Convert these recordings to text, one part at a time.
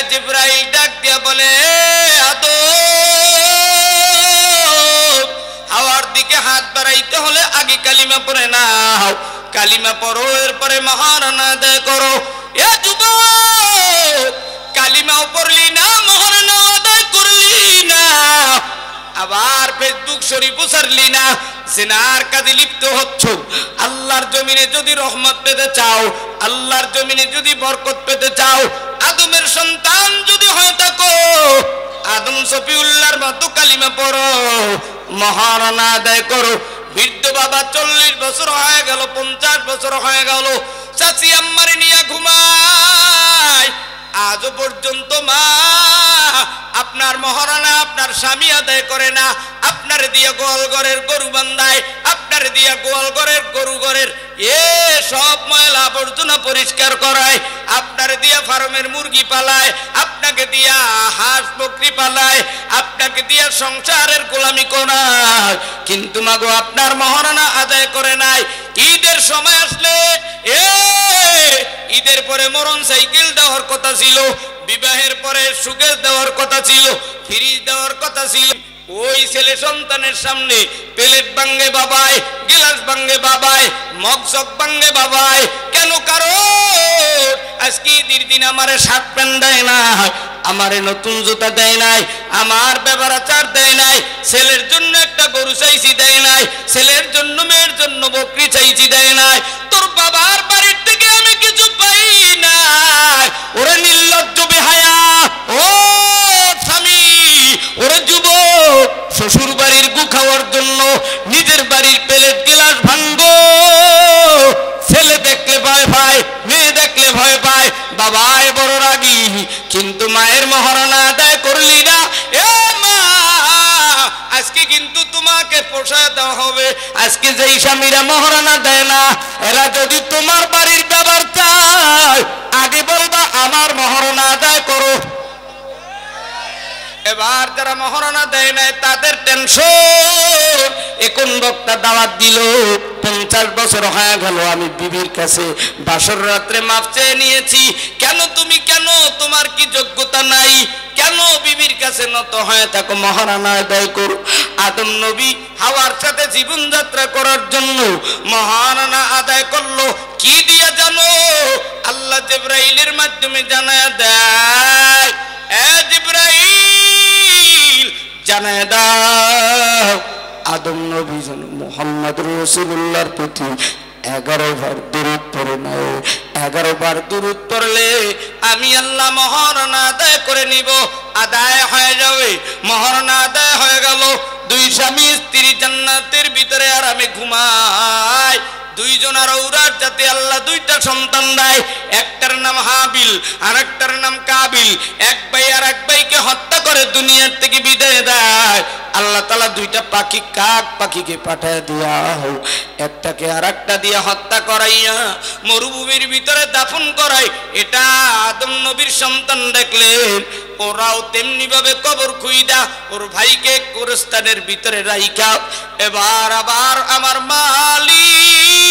জিবরাইল ডাক দিয়া বলে, আদম, হাওয়ার দিকে হাত বাড়াইতে হলে আগে কালিমা পড়ে নাও, কালিমা পড়ো, এরপরে মহারানা আদায় করো। এ যুবক, কালিমাও পড়লি না, মহারানা আদায় করলি না, আবার ফেসবুক শরীফ ছাড়লি না, জিনার কাজে লিপ্ত হচ্ছ। আল্লাহর জমিনে যদি রহমত পেতে চাও, আল্লাহর জমিনে যদি বরকত পেতে চাও, আদমের সন্তান যদি হয়ে থাকো, আদম শফিউল্লাহর মতো কালিমা পড়ো, মহারানা আদায় করো। বৃদ্ধ বাবা 40 বছর হয়ে গেল, 50 বছর হয়ে গেল, চাচি আম্মারে নিয়ে ঘুমায়, আজও পর্যন্ত মা আপনার মহারানা আপনার স্বামী আদায় করে না, আপনার দিয়া গোয়াল ঘরের গরু বান্ধায়, আপনার দিয়া গোয়াল ঘরের গরু ঘরের সব ময়লা আবর্জনা পরিষ্কার করায়, আপনার দিয়া ফার্মের মুরগি পালায়, আপনাকে দিয়া হাঁস বকরি পালায়, আপনাকে দিয়া সংসারের গোলামি করায়, কিন্তু মাগো আপনার মহারানা আদায় করে নাই। ঈদের সময় আসলে ঈদের পরে মরণ সাইকেল দেওয়ার কথা ছিল, বিবাহের পরে সুগেজ দেওয়ার কথা ছিল, ফ্রিজ দেওয়ার কথা ছিল, ওই ছেলে সন্তানের সামনে প্লেট ভাঙ্গে বাবায়, গিলাস ভাঙ্গে বাবায়, মগজগ ভাঙ্গে বাবায়। কেন? কারণ আজকে ঈদের দিন আমারে শার্ট প্যান্ট দেয় না, আমারে নতুন জুতা দেয় নাই, আমার ব্যবহারাচার দেয় নাই, ছেলের জন্য একটা গরু চাইছি দেয় নাই, ছেলের জন্য মেয়ের জন্য বকরি চাইছি দেয় নাই, তোর বাবার বাড়ির থেকে আমি কিছু পাই না। ওরে নির্লজ্জ বেহায়া, ও স্বামী, ওরে যুবক, শ্বশুর বাড়ির গু খাওয়ার জন্য নিজের বাড়ির প্লেট গিলাস ভাঙ্গো, ছেলে দেখলে ভয় পায়, মেয়ে দেখলে ভয় পায়, বাবায় বড় রাগী, কিন্তু মায়ের মহারানা আদায় করলি না। এ মা, আজকে কিন্তু তোমাকে পোষায় দেওয়া হবে। আজকে যেই স্বামীরা মহারানা দেয় না, এরা যদি তোমার বাড়ির ব্যবহার চায়, আগে বলবা আমার মহারানা আদায় করো। এবার যারা মহারানা দেয় নাই তাদের টেনশন। এখন বক্তা দাওয়াত দিল, 50 বছর হয়ে গেল আমি বিবির কাছে বাসর রাত্রে মাপ চেয়ে নিয়েছি, কেন তুমি, কেন তোমার কি যোগ্যতা নাই, কেন বিবির কাছে নত হয়ে থাকো, মহারানা আদায় করো। আদম নবী হাওয়ার সাথে জীবনযাত্রা করার জন্য মহারানা আদায় করলো। কি দিয়া জানো? আল্লাহ জিবরাইলের মাধ্যমে জানায় দেয়, এ জিবরাইল জানায় দাও, আদম নবী যেন মুহাম্মদ রাসূলুল্লাহর প্রতি 11 বার দুরূদ পড়ে নাও। 11 বার দুরূদ পড়লে আমি আল্লাহ মহারানা আদায় করে নিব। আদায় হয়ে যাবে, মহারানা আদায় হয়ে গেল। দুই স্বামী স্ত্রী জান্নাতের ভিতরে আরামে ঘুমায়। দুইজনের ঔরাত যাতে আল্লাহ দুইটা সন্তান দেয়, একটার নাম হাবিল আর একটার নাম কাবিল। এক ভাই আর এক ভাইকে হত্যা করে দুনিয়ার থেকে বিদায় দেয়। আল্লাহ তাআলা দুইটা পাখি, কাক পাখিকে পাঠায় দিয়া একটাকে আর একটা দিয়ে হত্যা করাইয়া মরুভূমির ভিতরে দাফন করায়। এটা আদম নবীর সন্তান দেখলেন, ওরাও তেমনি ভাবে কবর খুইদা ওর ভাইকে গোরস্থানের ভিতরে রাইখা এবার আবার আমার মালিক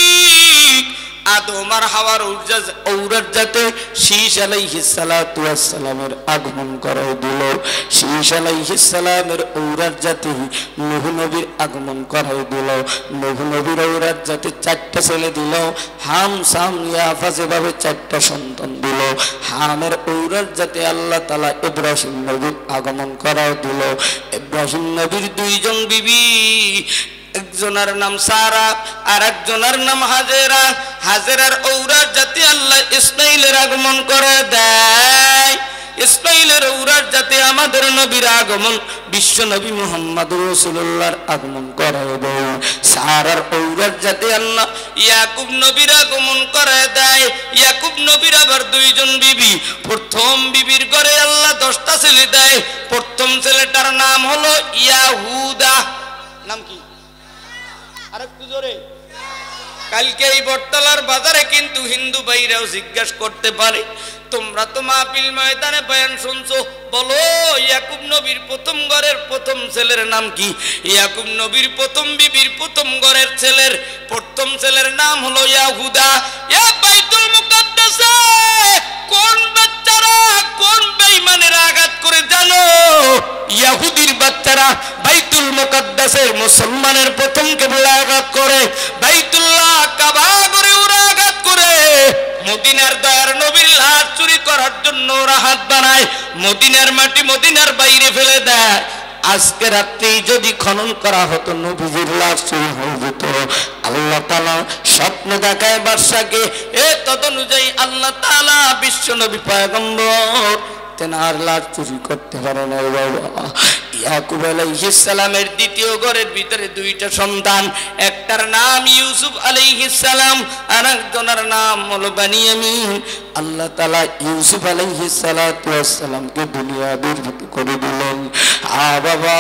আদম আর হাওয়ার ঔরত যাতে শীশ আলাইহিস সালাতু ওয়াস সালামের আগমন করায় দিল। শীশ আলাইহিস সালামের ঔরত যাতে নূহ নবীর আগমন করায় দিল। নূহ নবীর ঔরত যাতে 4টা ছেলে দিল। হাম সাম ইয়াফা যেভাবে 4টা সন্তান দিল। হামের ঔরত যাতে আল্লাহ তাআলা ইব্রাহিম নবীর আগমন করায় দিল। ইব্রাহিম নবীর 2 জন বিবি, একজনের নাম সারা আর একজনের নাম হাজেরা। হাজেরার ঔরত যাতে আল্লাহ ইসমাইলের আগমন করে দেয়। ইসমাইলের ঔরত যাতে আমাদের নবীর আগমন, বিশ্ব নবী মুহাম্মদ রাসূলুল্লাহর আগমন করে দেয়। সারার ঔরত যাতে আল্লাহ ইয়াকুব নবীর আগমন করে দেয়। ইয়াকুব নবীর আবার 2 জন বিবি। প্রথম বিবির ঘরে আল্লাহ 10টা ছেলে দেয়। প্রথম ছেলেটার নাম হলো ইয়াহুদা। নাম কি? আরেকটু জোরে। কালকে এই বটতলার বাজারে কিন্তু হিন্দু ভাইরাও জিজ্ঞাসা করতে পারে, তোমরা তো মাহফিল ময়দানে বয়ান শুনছো, বলো ইয়াকুব নবীর প্রথম ঘরের প্রথম ছেলের নাম কি? ইয়াকুব নবীর প্রথম বিবির প্রথম ঘরের ছেলের প্রথম ছেলের নাম হলো ইয়াহুদা। এ বাইতুল মুকাদ্দাসে কোন বাচ্চারা, কোন বাইতুল মুকাদ্দাসের মুসলমানের প্রথম কিবলা আঘাত করে, বাইতুল্লাহ কাবা করে ওরা আঘাত করে, মদিনার দয়ার নবীর লাশ চুরি করার জন্য ওরা হাত বানায়, মদিনার মাটি মদিনার বাইরে ফেলে দেয়। আজকে রাত্রেই যদি খনন করা হতো নবীজির লাশ চুরি হয়ে যেত। আল্লাহ তাআলা স্বপ্ন দেখায় বাদশাকে, তদনুযায়ী আল্লাহ তাআলা বিশ্ব নবী পয়গম্বর তেনার লাশ চুরি করতে পারে না বাবা। ইয়াকুব আলাইহিস সালামের দ্বিতীয় ঘরের ভিতরে দুইটা সন্তান, একটার নাম ইউসুফ আলাইহিস সালাম, আর একজনের নাম হলো বিনিয়ামিন। আল্লাহ তাআলা ইউসুফ আলাইহিস সালাতু ওয়াস সালামকে দুনিয়া বিরত করে দিলেন। বাবা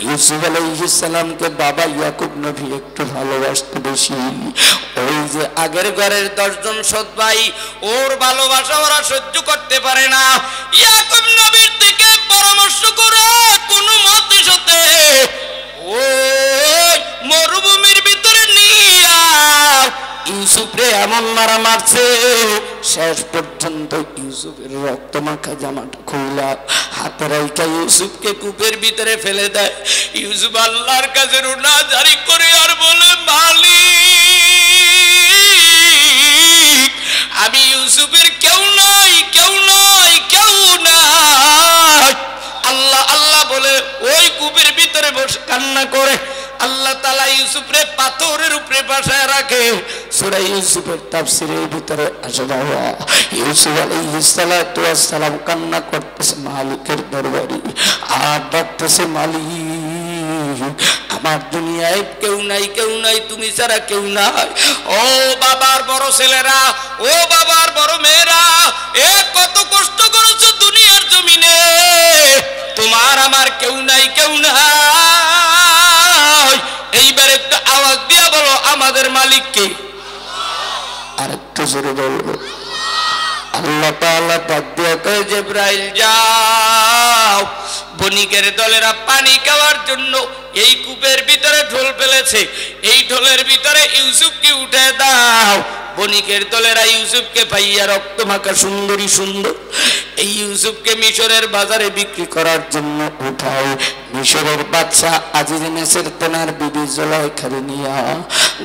ইউসুফ আলাইহিস সালামকে বাবা ইয়াকুব নবী একটু ভালোবাসতে বেশি। ওই যে আগের ঘরের 10 জন সৎ ভাই, ওর ভালোবাসা ওরা সহ্য করতে পারে না। ইয়াকুব নবীর থেকে পরামর্শ করে কোন মতে সাথে ওই মরুভূমির ভিতরে নিয়া ইউসুফরে এমন মারা মারছে, শেষ পর্যন্ত ইউসুফের রক্ত মাখা জামাটা খুললা হাতে রাইখা ইউসুফকে কূপের ভিতরে ফেলে দেয়। ইউসুফ আল্লাহর কাছে রুনা জারি করে আর বলে, মালিক আমি ইউসুফের কেউ নাই, কেউ নাই, কেউ নাই। আল্লাহ আল্লাহ বলে ওই কূপের ভিতরে বসে কান্না করে। আল্লাহ তাআলা ইউসুফরে পাথরের উপরে বসায় রাখে। সূরা ইউসুফের তাফসীরের ভিতরে আসে বাবা, ইউসুফ আলাইহিস সালাতু ওয়াস সালাম কান্না করতেছে মালিকের দরবারে, আর ডাকতেছে, মালিক আমার দুনিয়ায় কেউ নাই, কেউ নাই, তুমি ছাড়া কেউ নাই। ও বাবার বড় ছেলেরা, ও বাবার বড় মেয়েরা, কত কষ্ট করেছো দুনিয়ার জমিনে, তোমার আমার কেউ নাই, কেউ নাই। এইবার একটা আওয়াজ দিয়া বলো আমাদের মালিক কে? আর একটু জোরে বলবো। আল্লাহ তাআলা ডাক দিয়া কয়, জিবরাইল যাও, বণিকের দলেরা পানি খাওয়ার জন্য এই কূপের ভিতরে ঢোল ফেলেছে, এই ঢোলের ভিতরে ইউসুফকে উঠে দাও। বণিকের দলেরা ইউসুফকে পাইয়া রক্ত মাখা সুন্দরী সুন্দর এই ইউসুফকে মিশরের বাজারে বিক্রি করার জন্য উঠায়। মিশরের বাদশা আজিজ মিসর তেনার বিবি জুলাইখারে নিয়া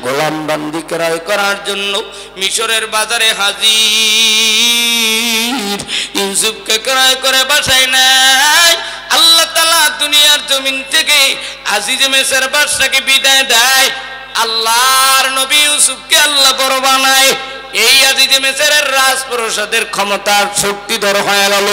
গোলাম বান্দি ক্রয় করার জন্য মিশরের বাজারে হাজির। ইউসুফকে ক্রয় করে বাসায় নেয়। আল্লাহ তাআলা দুনিয়ার জমিন থেকে আজিজ মিসর বাদশাকে বিদায় দেয়। আল্লাহর নবী ইউসুফকে আল্লাহ বড় বানায়। এই আজিজ মিসরের রাজপ্রসাদের ক্ষমতার শক্তিধর হয়ে গেল।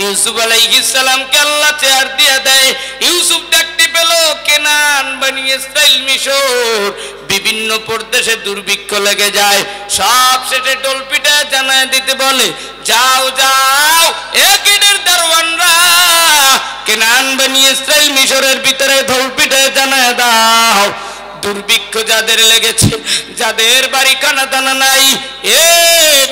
ইউসুফ আলাইহিস সালামকে আল্লাহ চেয়ার দিয়ে দেয়। ইউসুফ দেখতে পেল কেনান বনি ইসরাইল মিশর বিভিন্ন প্রদেশে দুর্ভিক্ষ লেগে যায়। সব শেষে ঢোল পিটায় জানায় দিতে বলে, যাও যাও একের দারওয়ানরা কেনান বনি ইসরাইল মিশরের ভিতরে ঢোল পিটায় জানায় দাও, দুর্ভিক্ষ যাদের লেগেছে, যাদের বাড়ি কানা দানা নাই,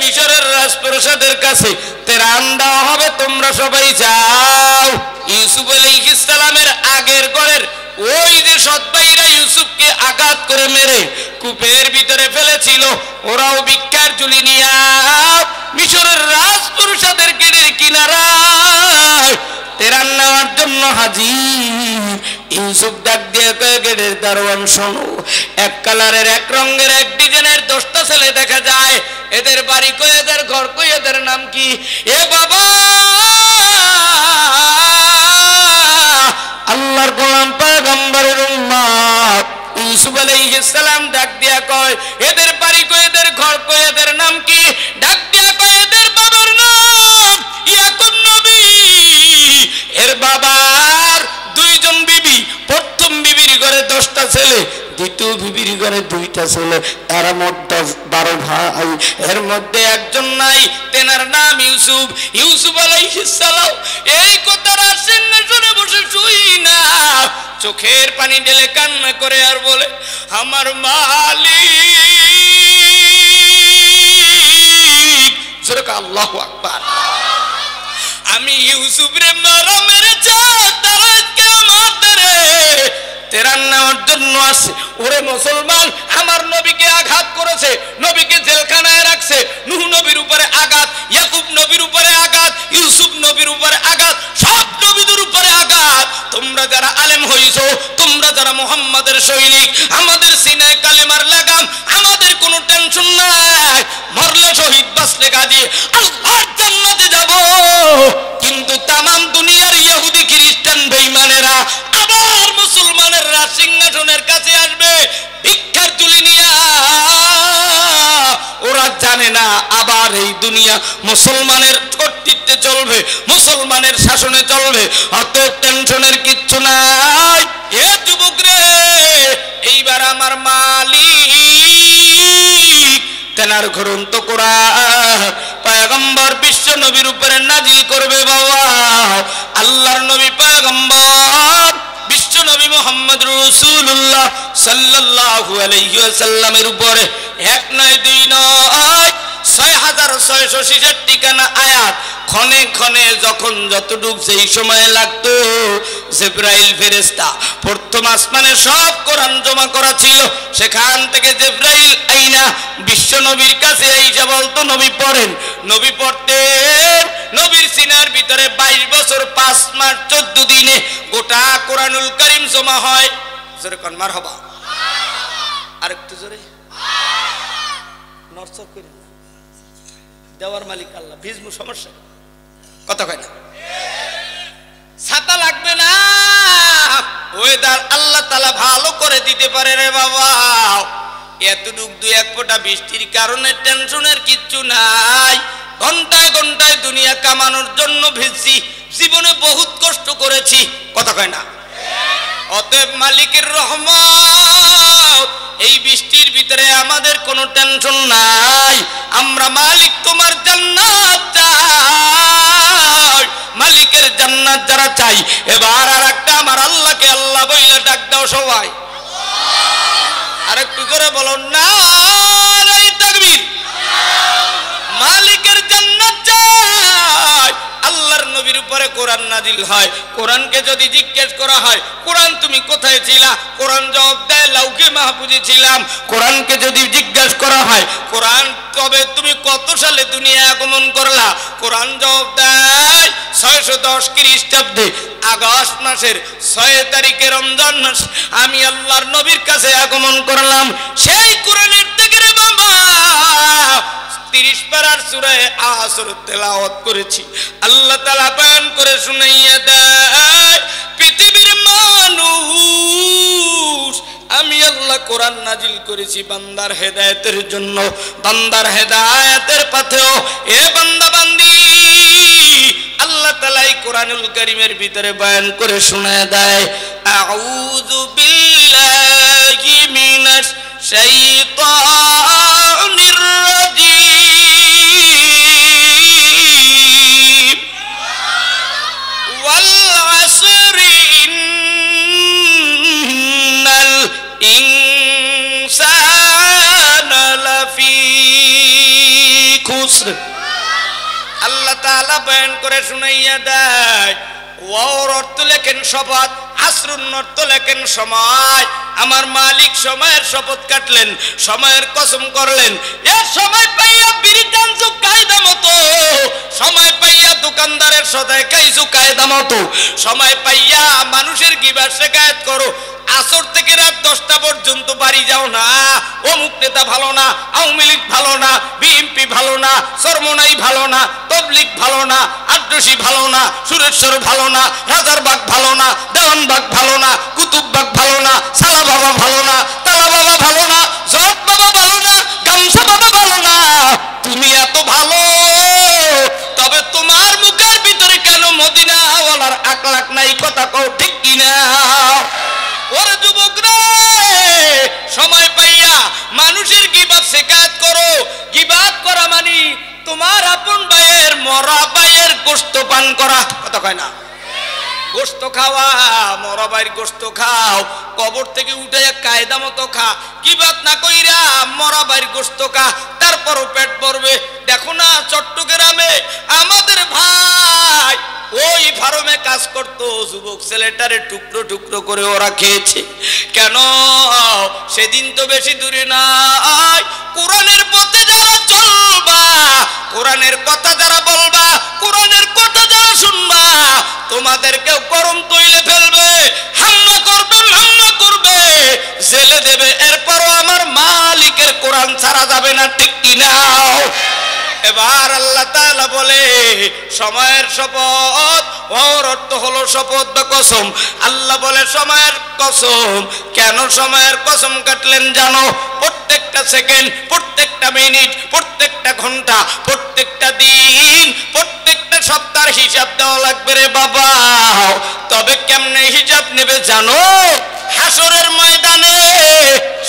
মিশরের রাজপ্রসাদের কাছে তেরান দেওয়া হবে, তোমরা সবাই যাও। ইউসুফ আলাইহিস সালামের আগের ঘরের ওই যে সৎ ভাইরা ইউসুফকে আঘাত করে মেরে কূপের ভিতরে ফেলেছিল, ওরাও ভিক্ষার ঝুলি নিয়ে মিশরের রাজপ্রসাদের গেটের কিনারায় তেরান নেওয়ার জন্য হাজির। ইউসুফ ডাক দিয়ে কয়ে, গেটের দারোয়ান শোনো, এক কালারের এক রঙের এক ডিজাইনের 10টা ছেলে দেখা যায়, এদের বাড়ি কই, এদের ঘর কই, এদের নাম কি? এ বাবা, আল্লাহর গোলাম পয়গম্বরের উম্মত ইউসুফ আলাইহিস সালাম ডাক দিয়া কয়, এদের বাড়ি কই, এদের ঘর কই, এদের নাম কি? ডাক দিয়া কয়, এদের বাবার নাম ইয়াকুব নবী। এর বাবার 2 জন বিবি, প্রথম বিবির ঘরে 10টা ছেলে, দ্বিতীয় বিবির ঘরে 2টা ছেলে, এরা মোট 12 ভাই। এর মধ্যে একজন নাই, তেনার নাম ইউসুফ। ইউসুফ আলাইহিস সালাম এই কথার সিংহাসনে বসে শুই না, চোখের পানি ঢেলে কান্না করে আর বলে, আমার মালিক। জোরে আল্লাহু আকবার। আমি ইউসুফ রে মারা মেরেছে, তারা কিয়ামত রে তেরান নেওয়ার জন্য আসে। ওরে মুসলমান, আমার নবীকে আঘাত করেছে, নবীকে জেলখানায় রাখছে। নূহ নবীর উপরে আঘাত, ইয়াকুব নবীর উপরে আঘাত, ইউসুফ নবীর উপরে আঘাত, সব নবীদের উপরে আঘাত। হইছো, তোমরা যারা মুহাম্মাদের সৈনিক, আমাদের সিনায় কালেমার লাগাম, আমাদের কোনো টেনশন নাই, মরলে শহীদ বাঁচলে গাজী, আল্লাহর জান্নাতে যাব। কিন্তু তামাম দুনিয়ার ইহুদি খ্রিস্টান বেঈমানেরা আবার মুসলমানেরা সিংহাসনের কাছে আসবে ভিক্ষার তুলে নিয়ে। ওরা জানে না আবার এই দুনিয়া মুসলমানের কর্তৃত্বে চলবে, মুসলমানের শাসনে চলবে, অতএব টেনশনের কিচ্ছু নাই। এ যুবক রে, এইবার আমার মালিক তেনার গ্রন্থ কোরআন পয়গম্বর বিশ্ব নবীর উপরে নাজিল করবে। বাবা, আল্লাহর নবী পয়গম্বর বিশ্ব নবী মুহাম্মদ রাসূলুল্লাহ সাল্লাল্লাহু আলাইহি ওয়াসাল্লামের উপরে এক নয় দুই নয় 6666 খানা আয়াত ক্ষণে ক্ষণে যখন যতটুক যেই সময় লাগতো জিবরাইল ফেরেশতা প্রথম আসমানে সব কোরআন জমা করা ছিল। সেখান থেকে জিবরাইল আইনা বিশ্ব নবীর কাছে আইসা বলতো, নবী পড়েন। নবী পড়তেন। নবীর সিনার ভিতরে 22 বছর 5 মাস 14 দিনে গোটা কোরআনুল কারীম জমা হয়। জোরে কোন মারহাবা, আরেকটু জোরে। নরসর করেন, দেওয়ার মালিক আল্লাহ, ভিজমু সমস্যা কথা কয় না, ছাতা লাগবে না, ওয়েদার আল্লাহ তাআলা ভালো করে দিতে পারে রে বাবা। এতটুক 2-1 ফোঁটা বৃষ্টির কারণে টেনশনের কিচ্ছু নাই। ঘন্টায় ঘন্টায় দুনিয়া কামানোর জন্য ভিজছি, জীবনে বহুত কষ্ট করেছি কথা কয় না। অতএব মালিকের রহমত, এই বৃষ্টির ভিতরে আমাদের কোনো টেনশন নাই। আমরা মালিক তোমার জান্নাত চাই, মালিকের জান্নাত যারা চাই, এবার আর একটা আমার আল্লাহকে আল্লাহ বইলে ডাক দাও সবাই। আরেকটু করে বলো না, তাকবীর। মালিকের জান্নাত চাই। আল্লাহর নবীর উপরে কোরআন নাজিল হয়। কোরআনকে যদি জিজ্ঞেস করা হয়, কোরআন তুমি কোথায় ছিলা, কোরআন জবাব দেয় লাউহে মাহফুজে ছিলাম। কোরআনকে যদি জিজ্ঞেস করা হয়, কোরআন তবে তুমি কত সালে দুনিয়া আগমন করলা, কোরআন জবাব দেয় 610 খ্রিস্টাব্দে আগস্ট মাসের 6 তারিখে রমজান মাস আমি আল্লাহর নবীর কাছে আগমন করলাম। সেই কোরআনের থেকে রে বাবা 30 পারার সূরা আসর তেলাওয়াত করেছি। আল্লাহ তাআলা বয়ান করে শুনাইয়া দেয়, পৃথিবীর মানুষ আমি আল্লাহ কোরআন নাজিল করেছি বান্দার হেদায়েতের জন্য, বান্দার হেদায়েতের পথেও। এ বান্দা বান্দি, আল্লাহ তাআলা এই কোরআনুল কারীমের ভিতরে বয়ান করে শুনায় দেয়, আউযু বিল্লাহি মিনাশ শাইতানির রাজীম, ওয়াল আসরি ইন্নাল ইনসানা লাফি খুসর। আল্লাহ তাআলা বয়ান করে শুনাইয়া দেয়, ওয়ার অর্থ লেখেন শপথ, আসরুন অর্থ লেখেন সময়। আমার মালিক সময়ের শপথ কাটলেন, সময়ের কসম করলেন। এ সময় পাইয়া বিড়ি টানছো কায়দা মতো, সময় পাইয়া দোকানদারের সদায় খাইছো কায়দা মতো, সময় পাইয়া মানুষের গিবত শিকায়েত করো। আসর থেকে রাত 10টা পর্যন্ত বাড়ি যাও না, অমুক নেতা ভালো না, আওয়ামী লীগ ভালো না, বিএনপি ভালো না, চরমনাই ভালো না, তবলিগ ভালো না, আদ্রসি ভালো না, সুরেশ্বর ভালো না, রাজারবাগ ভালো না, দেওয়ানবাগ ভালো না, কুতুববাগ ভালো না, সালা বাবা ভালো না, তালা বাবা ভালো না, জট বাবা ভালো না, গামছা বাবা ভালো না। তুমি এত ভালো, তবে তোমার মুখের ভিতরে কেন মদিনা ওয়ালার আকলাক নাই? কথা কও ঠিক কিনা? ওরে যুবক রে, সময় পাইয়া মানুষের গিবত শিকায়ত করো। গিবত করা মানে তোমার আপন ভাইয়ের মরা ভাইয়ের গোশত পান করা, কথা কয় না? গোশত খাওয়া, মরা ভাইয়ের গোশত খাও, কবর থেকে উঠে কায়দা মতো খা, গিবত না কইরা মরা ভাইয়ের গোশত খা, তারপরও পেট ভরবে। দেখো না চট্টগ্রামে আমাদের ভাই ওই ফার্মে কাজ করতো, যুবক ছেলেটারে টুকরো টুকরো করে ওরা খেয়েছে। কেন? সেদিন তো বেশি দূরে নাই। কোরআনের পথে যারা চলবা, কোরআনের কথা যারা বলবা, কোরআনের কথা যারা শুনবা, তোমাদেরকেও গরম তৈলে ফেলবে, হামলা কোরআন ছাড়া যাবে না, ঠিক কিনা? এবার আল্লাহ তাআলা বলে সময়ের শপথ, ওর অর্থ হলো শপথ বা কসম। আল্লাহ বলে সময়ের কসম। কেন সময়ের কসম কাটলেন জানো? প্রত্যেকটা সেকেন্ড, প্রত্যেকটা মিনিট, প্রত্যেকটা ঘন্টা, প্রত্যেকটা দিন, প্রত্যেকটা সপ্তাহের হিসাব দেওয়া লাগবে রে বাবা। তবে কেমনে হিসাব নেবে জানো? হাসরের ময়দানে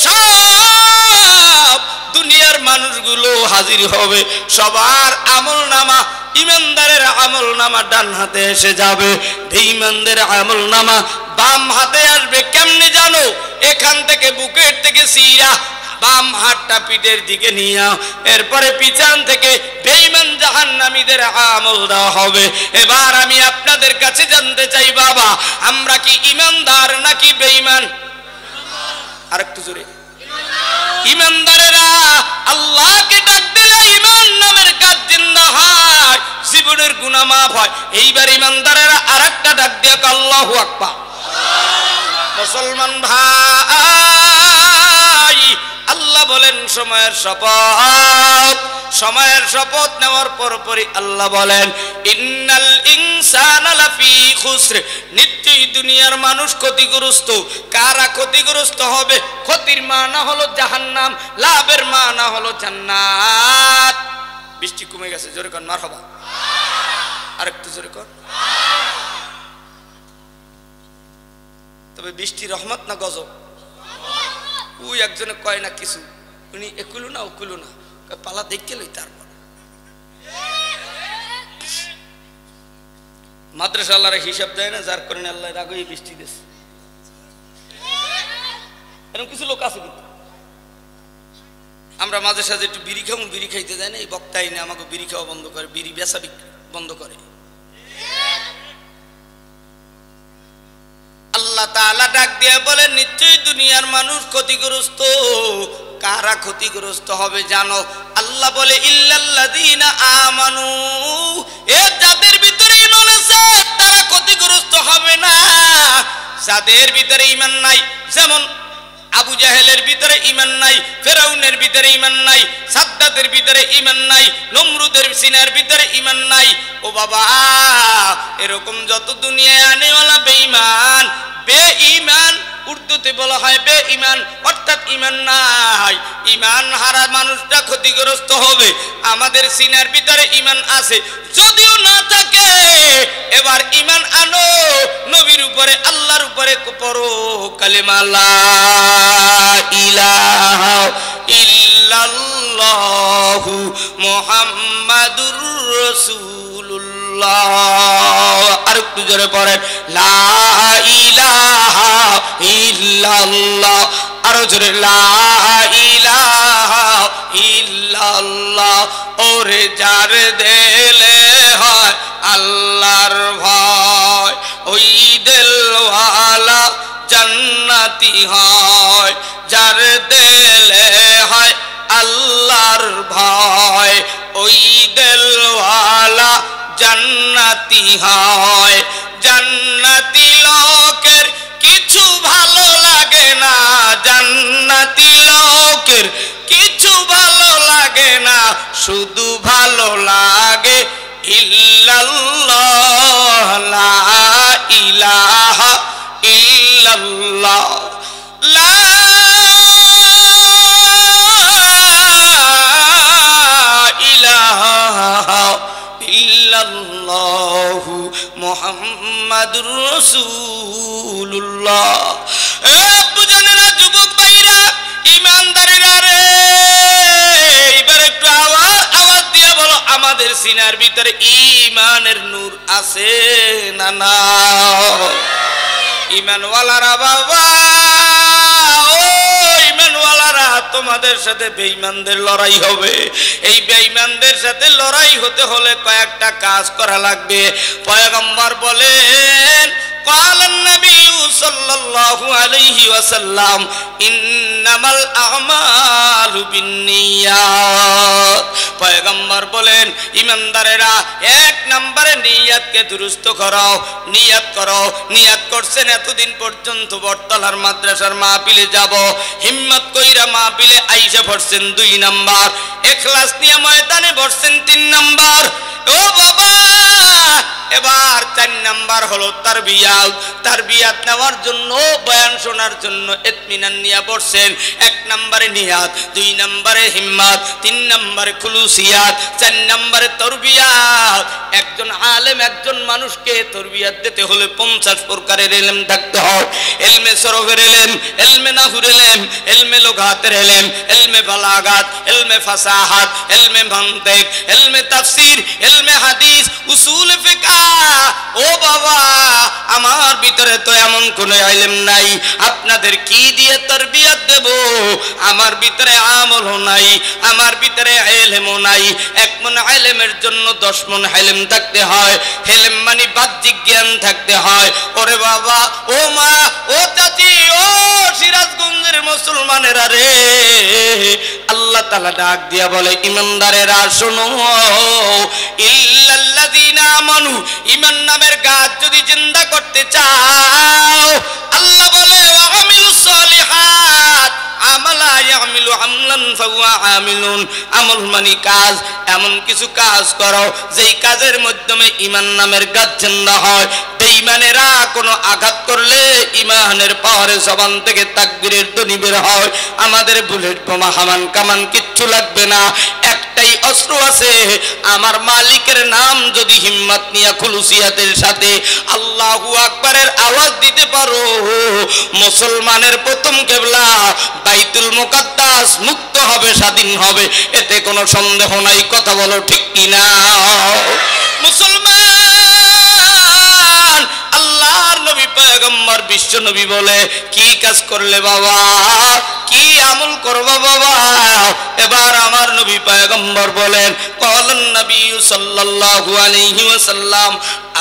সব দুনিয়ার মানুষগুলো হাজির হবে, সবার আমলনামা, ইমানদারের আমলনামা ডান হাতে এসে যাবে, বেঈমানদের আমলনামা বাম হাতে আসবে। কেমনে জানো? এখান থেকে বুকের থেকে সিরা বাম হাতটা পিঠের দিকে নিয়ে, এরপরে পিছন থেকে বেঈমান জাহান্নামীদের আমল দেওয়া হবে। এবার আমি আপনাদের কাছে জানতে চাই বাবা, আমরা কি ইমানদার নাকি বেঈমান? আরেকটু জোরে। ইমানদারেরা আল্লাহকে ডাক দিলে ইমান নামের কাজ জিন্দা হয়, জীবনের গুনাহ মাফ হয়। এইবার ইমানদারেরা আরেকটা ডাক দিয়ে আল্লাহু আকবার। মুসলমান ভাই, আল্লাহ বলেন সময়ের শপথ। সময়ের শপথ নেওয়ার পরপরই আল্লাহ বলেন ইন্নাল ইনসানা লাফি খুসর, নিশ্চয়ই দুনিয়ার মানুষ ক্ষতিগ্রস্ত। কারা ক্ষতিগ্রস্ত হবে? ক্ষতির মানা হলো জাহান্নাম, লাভের মানা হলো জান্নাত। বৃষ্টি কমে গেছে, জোরে কর মারহাবা। আরেকটু জোরে কর। তবে বৃষ্টি রহমত না গজব? ওই একজনে কয় না কিছু, উনি একুলো না ওকুলো না, পালা দেখে লই। তারপর মাদ্রাসা আল্লাহর হিসাব দেয় না, যার কারণে আল্লাহ রাগই বৃষ্টি দিয়েছে। এরকম কিছু লোক আছে কিন্তু আমরা মাঝে সাঝে একটু বিড়ি খাবো, বিড়ি খাইতে যায় না, এই বক্তাই না আমাকে বিড়ি খাওয়া বন্ধ করে, বিড়ি বেচা বন্ধ করে। আল্লাহ তাআলা ডাক দিয়ে বলেন নিশ্চয়ই দুনিয়ার মানুষ ক্ষতিগ্রস্ত। কারা ক্ষতিগ্রস্ত হবে জানো? আল্লাহ বলে ইল্লাল্লাযীনা আমানু, যাদের ভিতরে ঈমান আছে তারা ক্ষতিগ্রস্ত হবে না। যাদের ভিতরে ঈমান নাই, যেমন আবু জাহেলের ভিতরে ঈমান নাই, ফেরাউনের ভিতরে ঈমান নাই, সাদ্দাতের ভিতরে ঈমান নাই, নমরুদের সিনার ভিতরে ঈমান নাই। ও বাবা, এরকম যত দুনিয়ায় আনেওয়ালা বেঈমান, বেঈমান উর্দুতে বলা হয় বেঈমান, অর্থাৎ ঈমান নাই। ঈমান হারা মানুষটা ক্ষতিগ্রস্ত হবে। আমাদের সিনার ভিতরে ঈমান আছে, যদিও না থাকে এবার ঈমান আনো, নবীর উপরে আল্লাহর উপরে পড়ো কালেমা লা ইলাহা ইল্লাল্লাহু মুহাম্মাদুর রাসূলুল্লাহ। আর একটু জোরে পড়েন লা ইলাহা ইল্লাল্লাহ। আরো জোরে লা ইলাহা ইল্লাল্লাহ। ওরে যার দিলে হয় আল্লাহর ভয়, ওই দিলওয়ালা জান্নাতি হয়। যার দিলে হয় আল্লাহর ভয়, ওই দিলওয়ালা জান্নাতি হয়। জান্নাতি লোকের কিছু ভালো লাগে না, জান্নাতি লোকের কিছু ভালো লাগে না, শুধু ভালো লাগে ইল্লাল্লাহ, লা ইলাহা ইল্লাল্লাহ, লা ইলাহা ইল্লাল্লাহু মুহাম্মাদুর রাসূলুল্লাহ। বুঝেনা যুবক ভাইরা, ইমানদারেরা রে, এবার একটু আওয়াজ দিয়ে বলো আমাদের সিনার ভিতরে ঈমানের নূর আছে না না? ঈমানওয়ালারা বাবা, ও ঈমানওয়ালারা, তোমাদের সাথে বেঈমানদের লড়াই হবে। এই বেঈমানদের সাথে লড়াই হতে হলে কয়েকটা কাজ করা লাগবে। পয়গম্বর বলেন ক্বালান নবী সাল্লাল্লাহু আলাইহি ওয়াসাল্লাম ইন্নামাল আমালু বিন্নিয়াত। পয়গম্বর বলেন ইমানদারেরা এক নম্বরে নিয়ত নিয়াতকে দুরুস্ত করো, নিয়াত করো। নিয়াত করছেন এতদিন পর্যন্ত বটতলার মাদ্রাসার মাহফিলে যাব, হিম্মত কইরা মাহফিলে আইসা পড়ছেন 2 নাম্বার, ইখলাস নিয়ে ময়দানে বসছেন 3 নাম্বার। ও বাবা, এবার 4 নাম্বার হলো তারবিয়াত। তারবিয়াত নেওয়ার জন্য, বয়ান শোনার জন্য ইতমিনান নিয়ে বসছেন। 1 নম্বরে নিয়াত, 2 নম্বরে হিম্মত, 3 নম্বরে খুলুসিয়াত, 4 নম্বরে তারবিয়াত। একজন আলেম, একজন মানুষকে তারবিয়াত দিতে হলে 50 প্রকারের ইলম থাকতে হয়। ইলমে সরফের ইলম, ইলমে নাহউর ইলম, ইলমে লুগাতের ইলম, ইলমে বালাগাত, ইলমে ফাসাহাত, ইলমে মানতিক, ইলমে তাফসীর, ইলমে হাদিস, উসুল ফিকহ। ও বাবা, আমার ভিতরে তো এমন কোনো ইলম নাই, আপনাদের কি দিয়ে তারবিয়াত দেব? আমার ভিতরে আমলও নাই, আমার ভিতরে ইলমও নাই। 1 মণ ইলমের জন্য 10 মণ ইলম থাকতে হয়। ইলম মানে বাহ্যিক জ্ঞান থাকতে হয়। ওরে বাবা, ও মা, ও চাচি, ও সিরাজগঞ্জের মুসলমানেরা রে, আল্লাহ তাআলা ডাক দিয়া বলে, ইমানদারেরা শোনো, ইল্লাল্লাযীনা আমানু, ঈমান নামের গাছ যদি জিন্দা করতে চাও, আল্লাহ বলে ওয়া আমিলুস সলিহাত, আমালা ইয়ামিলু আমলান ফাহুয়া আমিলুন। আমল মানে কাজ, এমন কিছু কাজ করো যেই কাজের মাধ্যমে ঈমান নামের গাছ জিন্দা হয়। বেঈমানেরা কোনো আঘাত করলে ঈমানের পাওয়ারে জবান থেকে তাকবীরের ধ্বনি বের হয়। আমাদের বুলেট বোমা, হামান কামান কিচ্ছু লাগবে না, একটাই অস্ত্র আছে, আমার মালিকের নাম যদি হিম্মত নিয়ে খুলুসিয়াতের সাথে আল্লাহু আকবারের আওয়াজ দিতে পারো, মুসলমানের প্রথম কিবলা বাইতুল মুকাদ্দাস মুক্ত হবে, স্বাধীন হবে, এতে কোনো সন্দেহ নাই। কথা বলো ঠিক কিনা? মুসলমান, আল্লাহর নবী পয়গম্বর বিশ্ব নবী বলে, কি কাজ করলে বাবা, কি আমল করবা বাবা? এবার আমার নবী পয়গম্বর বলেন, ক্বালান নবী সাল্লাল্লাহু আলাইহি ওয়াসাল্লাম,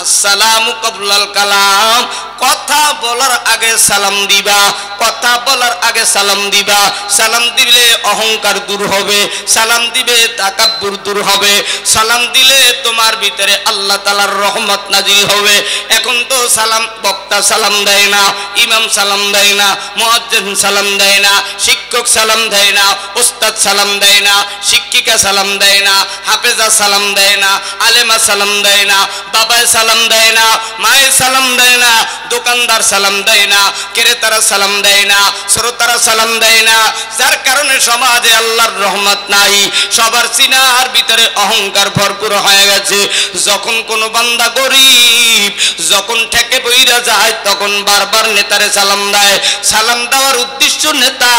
আসসালামু ক্বাবলাল কালাম, কথা বলার আগে সালাম দিবা, কথা বলার আগে সালাম দিবা। সালাম দিলে অহংকার দূর হবে, সালাম দিবে তাকাব্বুর দূর হবে, সালাম দিলে তোমার ভিতরে আল্লাহ তাআলার রহমত নাজিল হবে। এখন তো সালাম, বক্তা সালাম দেয় না, ইমাম সালাম দেয় না, মুয়াজ্জিন সালাম দেয় না, শিক্ষক সালাম দেয় না, উস্তাদ সালাম দেয় না, শিক্ষিকা সালাম দেয় না, হাফেজা সালাম দেয় না, আলেমা সালাম দেয় না, বাবায় সালাম দেয় না, মায়ে সালাম দেয় না, দোকানদার সালাম দেয় না, ক্রেতারা সালাম দেয় না, শ্রোতারা সালাম দেয় না। যার কারণে সমাজে আল্লাহর রহমত নাই, সবার সিনার ভিতরে অহংকার ভরপুর হয়ে গেছে। যখন কোনো বান্দা গরিব, যখন ঠেকে বইরা যায়, তখন বারবার নেতারে সালাম দেয়। সালাম দেওয়ার উদ্দেশ্য, নেতা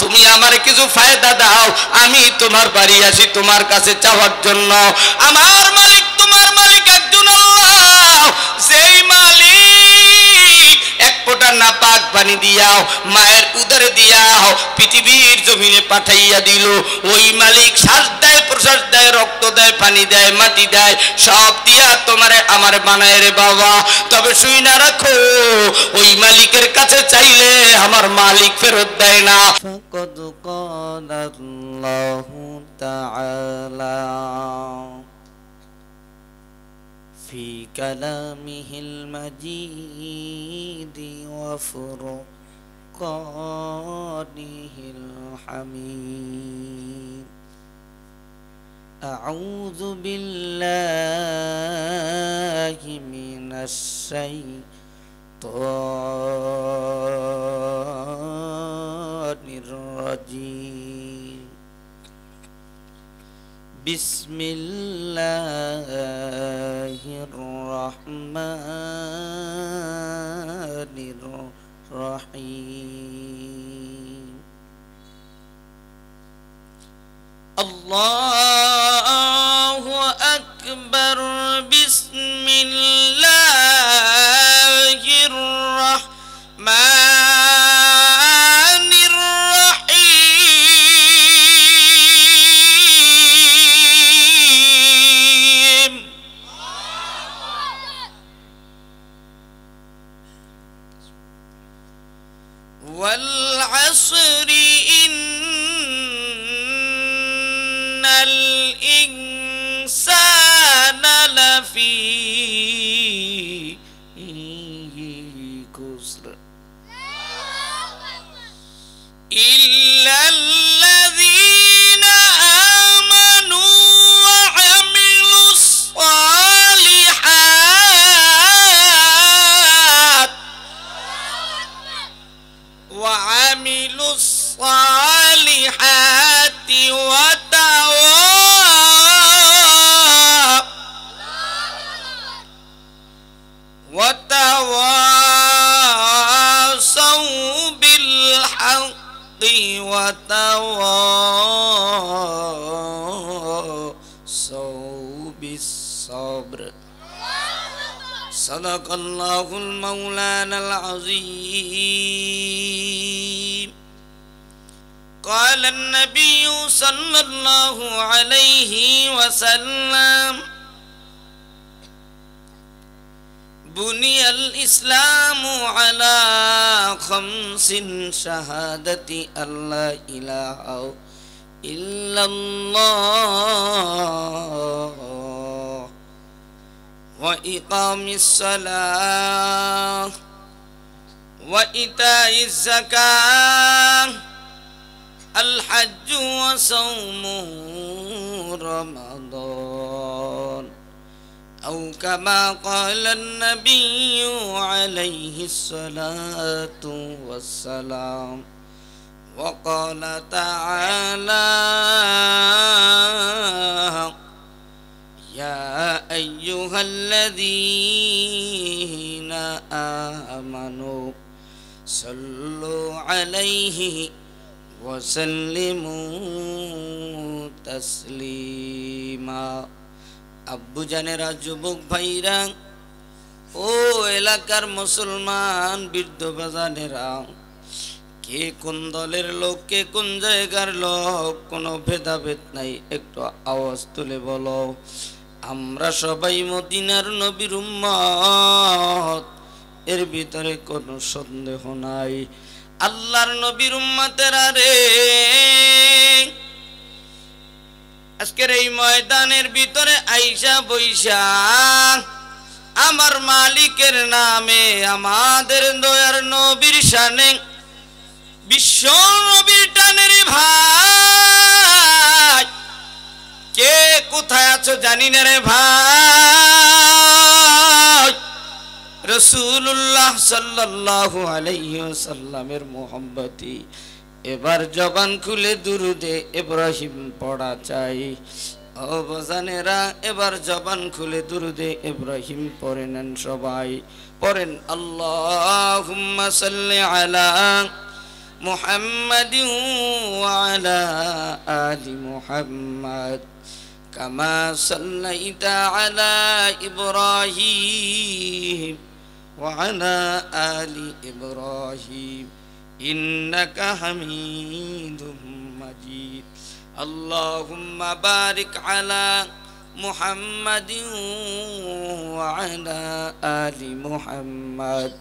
তুমি আমার কিছু ফায়দা দাও, আমি তোমার বাড়ি আসি তোমার কাছে চাওয়ার জন্য। আমার মালিক, তোমার মালিক একজন আল্লাহ, যেই মালিক এক ফোঁটা নাপাক পানি দিয়াও, মায়ের উদরে দিয়াও পৃথিবীর জমিনে পাঠাইয়া দিল, ওই মালিক শ্বাস দেয়, প্রশ্বাস দেয়, রক্ত দেয়, পানি দেয়, মাটি দেয়, সব দিয়া তোমারে আমার বানায় রে বাবা। তবে শুই না রাখো, ওই মালিকের কাছে চাইলে আমার মালিক ফেরত দেয় না। ফাকাদ ক্বালাল্লাহু তাআলা في كلامه المجيد وفرقانه الحميد. أعوذ بالله من الشيطان الرجيم. بسم الله الرحمن الرحيم. الله أكبر. بسم الله الرحمن الرحيم. والعصر إن الإنسان لفي وتواصوا بالحق وتواصوا بالصبر صدق الله المولانا العظيم قال النبي صلى الله عليه وسلم بني الإسلام على 5 شهادة أن لا إله إلا الله وإقام الصلاة وإيتاء الزكاة الحج وصوم رمضان أو كما قال النبي عليه الصلاة والسلام وقال تعالى يا أيها الذين آمنوا صلوا عليه وسلموا تسليما আব্বু জানেরা যুবক ভাইরা ও এলাকার মুসলমান বৃদ্ধ বাজানেরা কে কোন দলের লোক কে কোন জায়গার লোক কোনো ভেদাভেদ নাই একটু আওয়াজ তুলে বলো আমরা সবাই মদিনার নবীর উম্মত এর ভিতরে কোনো সন্দেহ নাই আল্লাহর নবীর উম্মতেরা রে আজকের এই ময়দানের ভিতরে আইসা বৈশা আমার মালিকের নামে আমাদের দয়ার নবীর শানে বিশ্ব নবীর টানের ভাই কে কোথায় আছো জানি না রে ভাই রাসূলুল্লাহ সাল্লাল্লাহু আলাইহি ওয়াসাল্লামের মোহাব্বতি এবার জবান খুলে দুরুদে ইব্রাহিম পড়া চাই ও বাজানেরা এবার জবান খুলে দুরুদে ইব্রাহিম পড়ে নেন সবাই পড়েন আল্লাহুম্মা সাল্লি আলা মুহাম্মাদিন ওয়া আলা আলি মুহাম্মাদ কামা সাল্লাইতা আলা ইব্রাহিম ওয়া আলা আলি ইব্রাহিম إنك حميد مجيد اللهم بارك على محمد وعلى آل محمد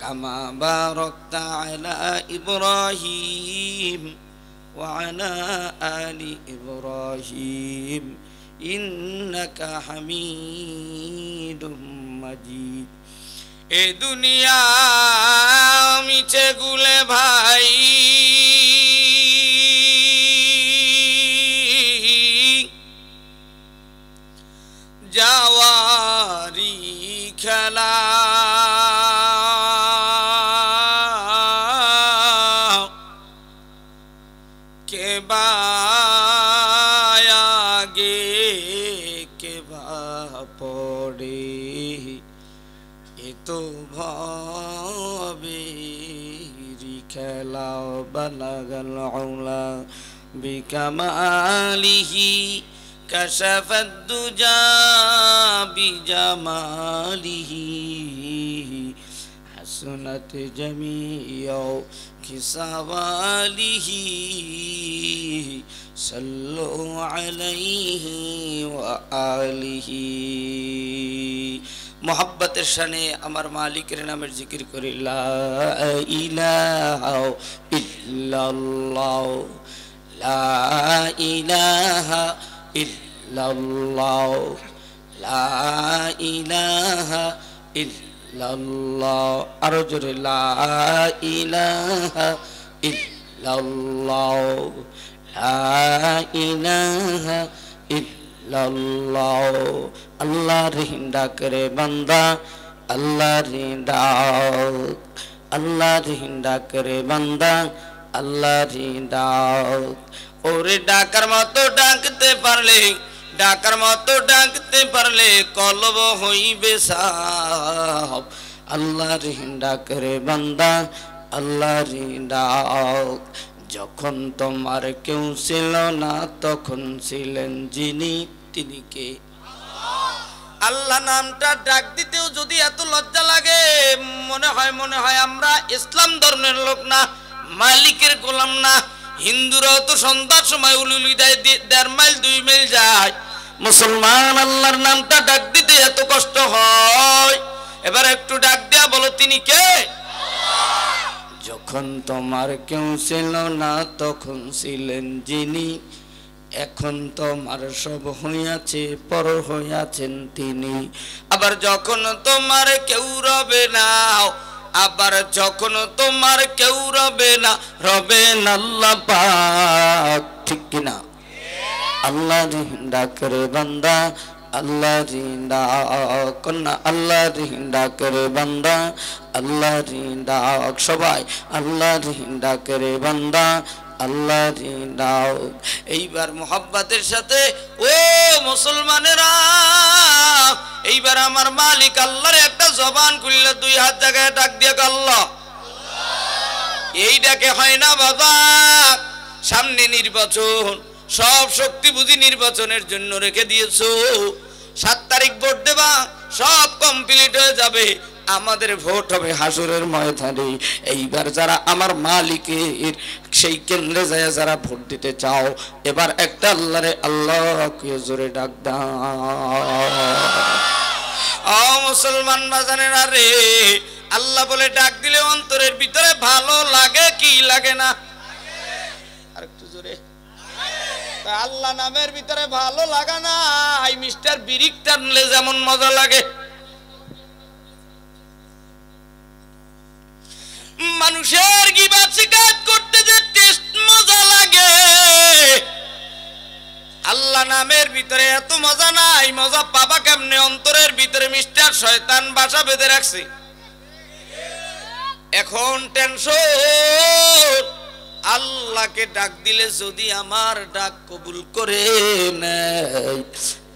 كما باركت على إبراهيم وعلى آل إبراهيم إنك حميد مجيد এ দুনিয়া মিছে গুলে ভাই যাওয়ারি খেলা কে বা আগে কে বা পড়ে তো ভাবেরি খেলা বালাগাল উলা বিকামালিহি কাশাফাদ দুজা বিজামালিহি হাসনাত জামিউ খিসাওয়ালিহি সাল্লু আলাইহি ওয়া আলিহি মোহাব্বতের শানে আমার মালিকের নামের জিকির করি লা ইলাহা ইল্লাল্লাহ লা ইলাহা ইল্লাল্লাহ লা ইলাহা ইল্লাল্লাহ আরো জোরে লা ইলাহা ইল্লাল্লাহ লা ইলাহা ইল্লাল্লাহ আল্লাহর ডাক রে বান্দা আল্লাহর ডাক আল্লাহর ডাক রে বান্দা আল্লাহর ডাক ওরে ডাকার মতো ডাকতে পারলে ডাকার মতো ডাকতে পারলে কলব হইবে সাফ। আল্লাহর ডাক রে বান্দা, আল্লাহর ডাক। যখন তোমার কেউ ছিল না তখন ছিলেন যিনি, তিনি কে? আল্লাহ নামটা ডাক দিতেও যদি এত লজ্জা লাগে, মনে হয় আমরা ইসলাম ধর্মের লোক না, মালিকের গোলাম না। হিন্দুরাও তো সন্ধ্যার সময় উলুলি দেয়, 1.5 মাইল 2 মাইল যায়। মুসলমান আল্লাহর নামটা ডাক দিতে এত কষ্ট হয়। এবার একটু ডাক দেয়া বলো, তিনি কে? যখন তোমার কেউ ছিল না তখন ছিলেন যিনি, এখন তোমার সব হইয়াছে পর হইয়াছেন তিনি। আবার যখন তোমার কেউ রবে না, আবার যখন তোমার কেউ রবে না, রবেন আল্লাহ পাক। ঠিক কিনা? আল্লাহর ডাক রে বান্দা, আল্লাহর ডাক না, আল্লাহর ডাক রে বান্দা, আল্লাহর ডাক। সবাই আল্লাহর ডাক রে বান্দা, আল্লাহর ডাক। এইবার মোহাব্বতের সাথে ও মুসলমানেরা, এইবার আমার মালিক আল্লাহর একটা জবান খুললে 2 হাত জায়গায় ডাক দিয়ে আল্লাহ। এই ডাকে হয় না বাবা। সামনে নির্বাচন, সব শক্তি বুঝি নির্বাচনের জন্য রেখে দিয়েছো। 7 তারিখ ভোট দেবা, সব কমপ্লিট হয়ে যাবে। আমাদের ভোট হবে হাসরের ময়দানে। এইবার যারা আমার মালিকের সেই কেন্দ্রে যায় যারা ভোট দিতে চাও, এবার একটা আল্লাহরে আল্লাহকে জোরে ডাক দাও। মুসলমান বাজানেরা রে, আল্লাহ বলে ডাক দিলে অন্তরের ভিতরে ভালো লাগে কি লাগে না? আর একটু জোরে। আল্লাহ নামের ভিতরে ভালো লাগা না, এই মিস্টার বিরিক টানলে যেমন মজা লাগে, মানুষের গিবত শিকায়ত করতে যে টেস্ট মজা লাগে, আল্লাহ নামের ভিতরে এত মজা নাই। মজা পাবা কেমনে? অন্তরের ভিতরে মিস্টার শয়তান বাসা বেঁধে রাখছে। এখন টেনশন, আল্লাহকে ডাক দিলে যদি আমার ডাক কবুল করে নেয়,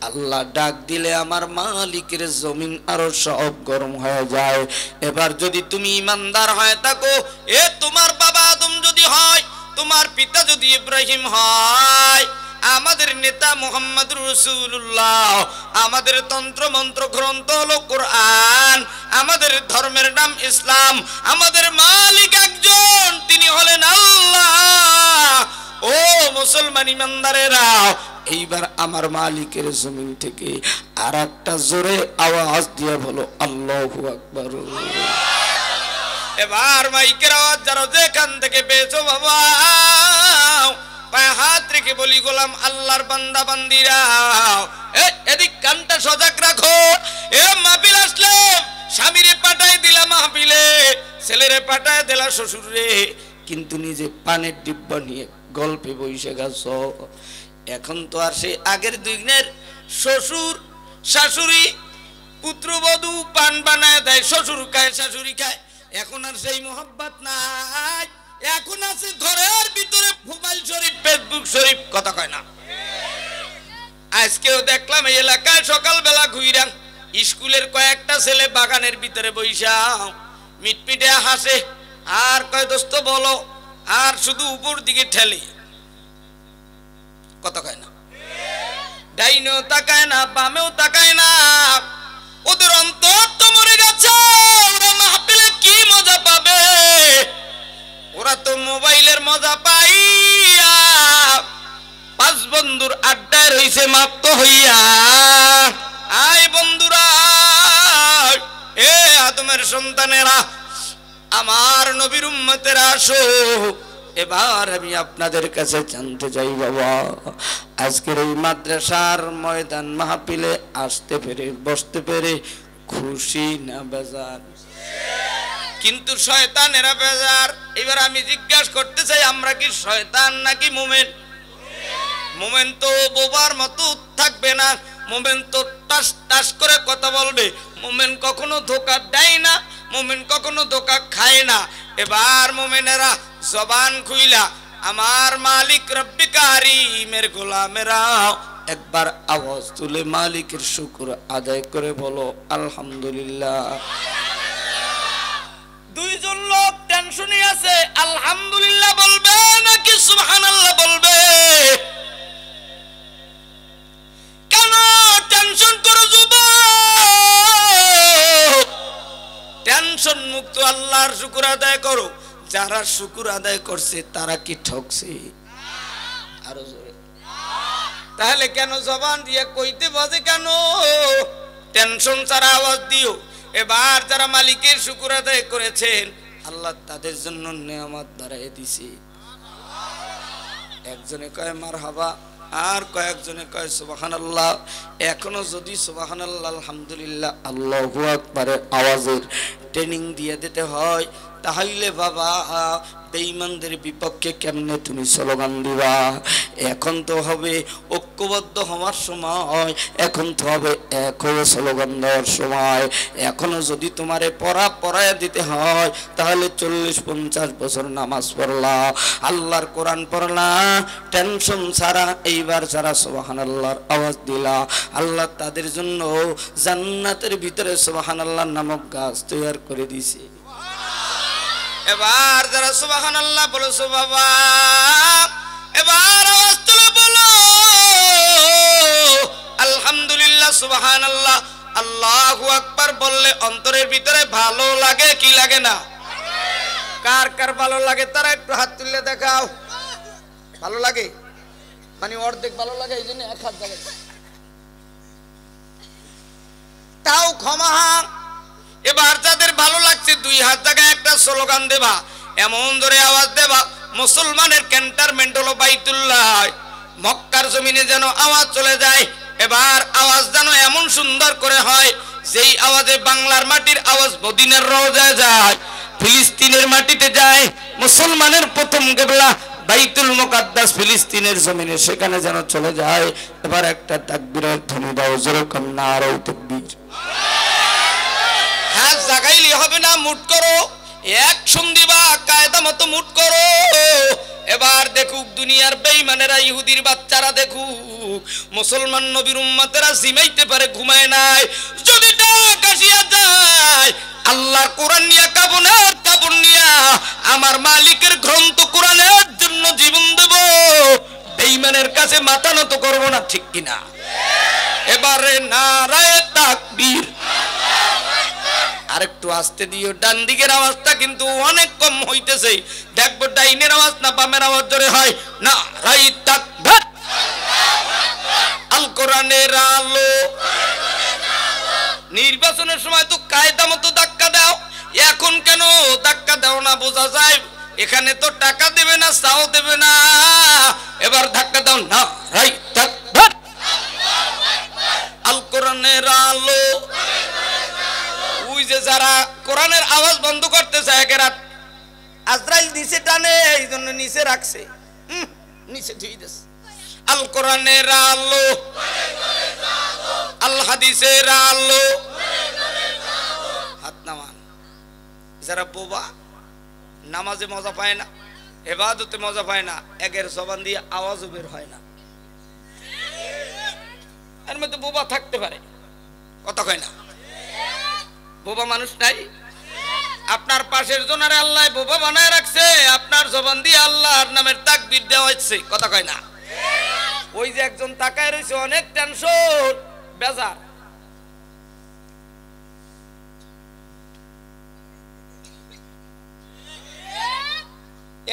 আল্লাহ ডাক দিলে আমার মালিকের জমিন আরো সব গরম হয়ে যায়। এবার যদি তুমি ইমানদার হয়ে থাকো, এ তোমার বাবা আদম যদি হয়, তোমার পিতা যদি ইব্রাহিম হয়, আমাদের নেতা মুহাম্মদুর রাসূলুল্লাহ, আমাদের তন্ত্র মন্ত্র গ্রন্থ হলো কোরআন, আমাদের ধর্মের নাম ইসলাম, আমাদের মালিক একজন, তিনি হলেন আল্লাহ। ও মুসলমান ইমানদারেরা, এইবার আমার মালিকের জমিন থেকে আর একটা জোরে আওয়াজ দিয়ে বলো আল্লাহু আকবার। এবার মাইকের আওয়াজ যারা যেখান থেকে পেয়েছো বাবা, পায়ে হাত রেখে বলি, গোলাম আল্লাহর বান্দা বান্দিরা, এদিক কানটা সজাগ রাখো। এ মাহফিল আসলে স্বামীরে পাঠায় দিলা মাহফিলে, ছেলেরে পাঠায় দিলা শ্বশুরে, কিন্তু নিজে পানের ডিব্বা নিয়ে গল্পে বসে গেছো। এখন তো আর সেই আগের দিনের শ্বশুর শাশুড়ি পুত্রবধূ পান বানায় দেয়, শ্বশুর খায় শাশুড়ি খায়, এখন আর সেই মোহাব্বত নাই। এখন আছে ঘরের ভিতরে মোবাইল শরীফ, ফেসবুক শরীফ, কথা কয় না। আজকেও দেখলাম এই এলাকায় সকালবেলা ঘুইরাম, স্কুলের কয়েকটা ছেলে বাগানের ভিতরে বইসা মিটমিটে হাসে আর কয় দোস্ত বলো, আর শুধু উপর দিকে ঠেলে, কথা কয় না। ডাইনেও তাকায় না, বামেও তাকায় না, ওদের অন্তর তো মরে গেছে। ওরা মাহফিলে কি মজা পাবে? ওরা তো মোবাইলের মজা পাইয়া 5 বন্ধুর আড্ডায় রইছে মাপ্ত হইয়া। আয় বন্ধুরা, এ আদমের সন্তানেরা, আমার নবীর উম্মতেরা, আসো। এবার আমি আপনাদের কাছে জানতে চাই বাবা, আজকের এই মাদ্রাসার ময়দান মাহফিলে আসতে পেরে বসতে পেরে খুশি না বেজার? কিন্তু শয়তানেরা বেজার। এবার আমি জিজ্ঞাসা করতে চাই, আমরা কি শয়তান নাকি মুমিন? মুমিন তো বোবার মতো থাকবে না, মুমিন তো টাস টাস করে কথা বলবে, মুমিন কখনো ধোঁকা দেয় না, মুমিন কখনো ধোঁকা খায় না। এবার মুমিনেরা জবান খুইলা আমার মালিক রব্বে কারীমের গোলামেরা একবার আওয়াজ তুলে মালিকের শুকর আদায় করে বলো আলহামদুলিল্লাহ। দুইজন লোক টেনশনে আছে, আলহামদুলিল্লাহ বলবে নাকি সুবহানাল্লাহ বলবে? কেন টেনশন করো যুবক? টেনশন মুক্ত আল্লাহর শুকর আদায় করো। যারা শুকর আদায় করছে তারা কি ঠকছে? আরো জোরে। তাহলে কেন জবান দিয়ে কইতে বাজে কেন? টেনশন ছাড়া আওয়াজ দিও। এবার যারা মালিকের শুকর আদায় করেছেন আল্লাহ তাদের জন্য নিয়ামত বাড়ায় দিছে। একজনে কয় মারহাবা, আর কয়েকজনে কয় সুবহানাল্লাহ। এখনো যদি সুবহানাল্লাহ আলহামদুলিল্লাহ আল্লাহু আকবারের আওয়াজের ট্রেনিং দিয়ে দিতে হয়, তাহলে বাবা বেঈমানদের বিপক্ষে কেমনে তুমি স্লোগান দিবা? এখন তো হবে ঐক্যবদ্ধ হওয়ার সময়, এখন তো হবে এক হয়ে স্লোগান দেওয়ার সময়। এখনো যদি তোমারে পড়ায় দিতে হয় তাহলে 40-50 বছর নামাজ পড়লা, আল্লাহর কোরআন পড়লা, টেনশন ছাড়া এইবার যারা সুবহানাল্লাহর আওয়াজ দিলা আল্লাহ তাদের জন্য জান্নাতের ভিতরে সুবহানাল্লাহ নামক গাছ তৈরি করে দিয়েছে। এবার যারা সুবহানাল্লাহ বলেছো বাবা, এবার আওয়াজ তুলে বলো আলহামদুলিল্লাহ সুবহানাল্লাহ। আল্লাহু আকবার বললে অন্তরের ভিতরে ভালো লাগে কি লাগে না? কার কার ভালো লাগে তারা একটু হাত তুলে দেখাও। ভালো লাগে মানে অর্ধেক ভালো লাগে, এই জন্য এক হাত জায়গায় তাও ক্ষমা। এবার যাদের ভালো লাগছে 2 হাত জায়গায় একটা স্লোগান দেবা, এমন ধরে আওয়াজ দেবা মুসলমানের ক্যান্টনমেন্ট হলো বাইতুল্লাহ, মক্কার জমিনে যেন আওয়াজ চলে যায়। এবার আওয়াজ যেন এমন সুন্দর করে হয় যেই আওয়াজে বাংলার মাটির আওয়াজ মদিনার রওজায় যায়, ফিলিস্তিনের মাটিতে যায়, মুসলমানের প্রথম কিবলা বাইতুল মুকাদ্দাস ফিলিস্তিনের জমিনে, সেখানে যেন চলে যায়। এবার একটা তাকবীরের ধ্বনি দাও, জোরে কর নারে তাকবীর। হাত জাগাইলে হবে না, মুট করো, এক সন্ধিবা কায়দা মতো মুট করো। এবার দেখুক দুনিয়ার বেঈমানেরা, ইহুদির বাচ্চারা দেখুক মুসলমান নবীর উম্মতেরা জিমাইতে পারে, ঘুমায় নাই। যদি ডাক আসিয়া যায় আল্লাহর কোরআন নিয়া কাবন নিয়া আমার মালিকের গ্রন্থ কোরআনের জন্য জীবন দেব, বেঈমানের কাছে মাথা নত করব না, ঠিক কিনা? এবারে নারায়ে তাকবীর। আরেকটু আস্তে দিও, ডান দিকের আওয়াজটা কিন্তু অনেক কম হইতেছে। দেখবো ডাইনের আওয়াজ না বামের আওয়াজ জোরে হয়। নারায়ে তাকবীর। আল কোরআনের আলো। নির্বাচনের সময় তো কায়দা মতো ধাক্কা দাও, এখন কেন ধাক্কা দাও না? বোঝা যায় এখানে তো টাকা দেবে না, চাও দেবে না, এবার ধাক্কা দাও। নারায়ে তাকবীর। আল কোরআনের আলো। ওই যে যারা কোরআনের আওয়াজ বন্ধ করতে চায় একেরা আজরাইল নিচে টানে, এই জন্য নিচে রাখছে, নিচে ধুই দিছে। আল কোরআনের আলো, আল হাদিসের আলো। হাত নামান। যারা বোবা, নামাজে মজা পায় না, ইবাদতে মজা পায় না, একের জবান দিয়ে আওয়াজও বের হয় না। এর মধ্যে বোবা থাকতে পারে, কথা কয় না? বোবা মানুষ নাই? আপনার পাশের জনারে আল্লাহ বোবা বানায় রাখছে, আপনার জবান দিয়ে আল্লাহর নামের তাকবীর দেওয়া হচ্ছে, কথা কয় না? ওই যে একজন তাকায় রয়েছে, অনেক টেনশন, বেজার।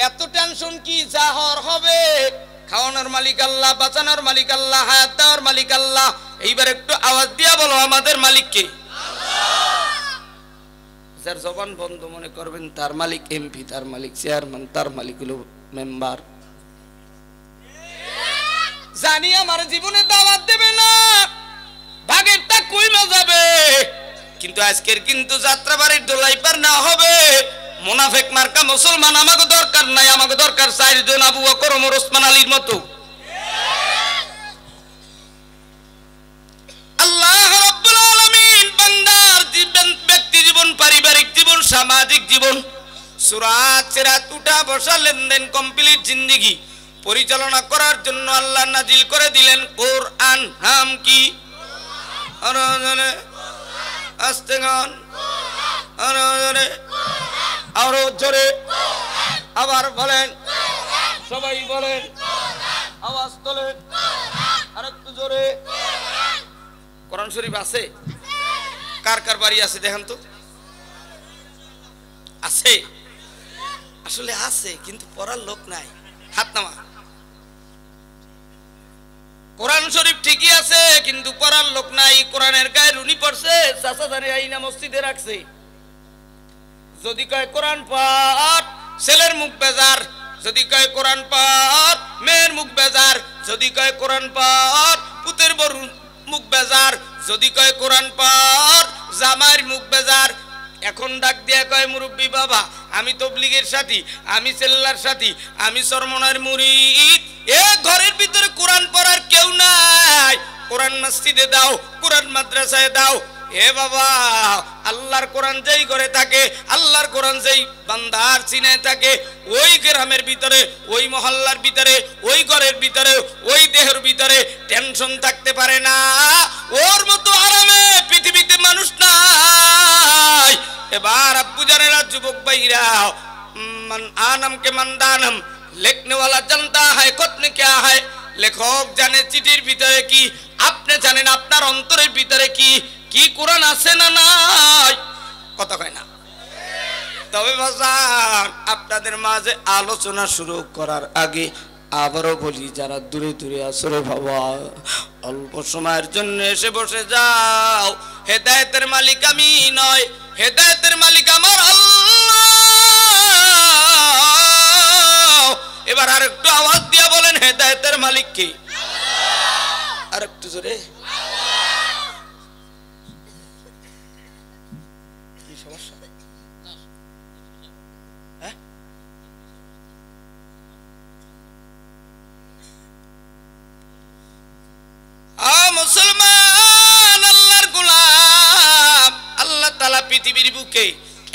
এত টেনশন কি? যা হওয়ার হবে। খাওয়ানোর মালিক আল্লাহ, বাঁচানোর মালিক আল্লাহ, হায়াত দেওয়ার মালিক আল্লাহ। এইবার একটু আওয়াজ দিয়া বলো আমাদের মালিক কে? যার জবান বন্ধ মনে করবেন তার মালিক এমপি, তার মালিক চেয়ারম্যান, তার মালিক হলো মেম্বার। জানি আমার জীবনে দাওয়াত দেবে না, ভাগেরটা কইমা যাবে, কিন্তু আজকের কিন্তু যাত্রাবাড়ির দোলাই পার না হবে। মুনাফিক মার্কা মুসলমান আমাকে দরকার নাই, আমাকে দরকার 4 জন আবু বকর, ওমর, ওসমান, আলীর মতো। আল্লাহ রাব্বুল আলামিন বান্দার জীবন, ব্যক্তি জীবন, পারিবারিক জীবন, সামাজিক জীবন, সুরাত সিরাত উঠা বসা লেনদেন কমপ্লিট জিন্দেগি পরিচালনা করার জন্য আল্লাহ নাজিল করে দিলেন কোরআন। নাম কি? আরো জোরে, আস্তে গান, আরো জোরে, আরো জোরে, আবার বলেন, সবাই বলেন, আওয়াজ তোলেন, আর একটু জোরে। কোরআন শরীফ আছে? কার কার বাড়ি আছে দেখেন তো? আছে? আসলে আছে, কিন্তু পড়ার লোক নাই। হাত নামা। কোরআন শরীফ ঠিকই আছে, কিন্তু পড়ার লোক নাই। কোরআনের গায়ে রুনি পড়ছে, চাচা জানে আইনা মসজিদে রাখছে। যদি কয় কোরআন পাঠ, ছেলের মুখ বেজার। যদি কয় কোরআন পাঠ, মেয়ের মুখ বেজার। যদি কয় কোরআন পাঠ, পুতের বড় মুখ বেজার। যদি কয় কোরআন পাঠ, জামাইর মুখ বেজার। এখন ডাক দিয়া কয় মুরব্বী বাবা, আমি তবলিগের সাথী, আমি সেল্লার সাথী, আমি সরমনার মুরিদ। এ ঘরের ভিতরে কোরআন পড়ার কেউ নাই, কোরআন মসজিদে দাও, কোরআন মাদ্রাসায় দাও। এ বাবা, আল্লাহর কোরআন যেই ঘরে থাকে, আল্লাহর কোরআন যেই বান্দার সিনায় থাকে, ওই গ্রামের ভিতরে, ওই মহল্লার ভিতরে, ওই ঘরের ভিতরে, ওই দেহের ভিতরে টেনশন থাকতে পারে না। ওর মতো আরামে পৃথিবীতে মানুষ নাই। এবার আব্বু জানেরা, যুবক ভাইরা, মান আনম কে মন্দানম, লিখনে वाला জানতা है खुद ने क्या है। লেখক জানে চিঠির ভিতরে কি, আপনি জানেন আপনার অন্তরের ভিতরে কি। কি কোরআন আছে না নাই? কথা কয় না। তবে বাজার, আপনাদের মাঝে আলোচনা শুরু করার আগে আবারও বলি, যারা দূরে দূরে আছো রে বাবা, অল্প সময়ের জন্য এসে বসে যাও। হেদায়েতের মালিক আমি নয়, হেদায়েতের মালিক আমার আল্লাহ। এবার আরেকটু আওয়াজ দিয়ে বলেন, হেদায়েতের মালিক কে? আরেকটু জোরে। কি সমস্যা? মুসলমান, আল্লাহর গোলাম, আল্লাহ তাআলা পৃথিবীর বুকে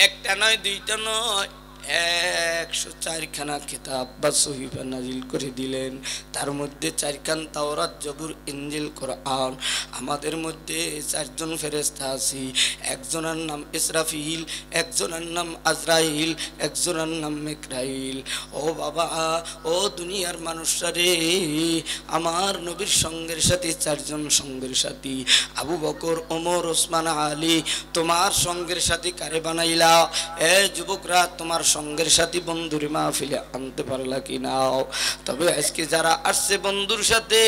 একটা নয়, দুইটা নয়, 104 খানা কিতাব বা সহিফা নাজিল করে দিলেন। তার মধ্যে 4 খান তাওরাত, জবুর, ইনজিল, কোরআন। আমাদের মধ্যে 4 জন ফেরেশতা আছে। একজনের নাম ইসরাফিল, একজনের নাম আজরাইল, একজনের নাম মিকাইল। ও বাবা, ও দুনিয়ার মানুষরা রে, আমার নবীর সঙ্গের সাথে 4 জন সঙ্গের সাথী, আবু বকর, ওমর, ওসমান, আলী। তোমার সঙ্গের সাথী কারে বানাইলা? এ যুবকরা, তোমার সঙ্গের সাথী বন্ধুর মাহফিলে আনতে পারলা কি নাও? তবে আজকে যারা আসছে বন্ধুর সাথে,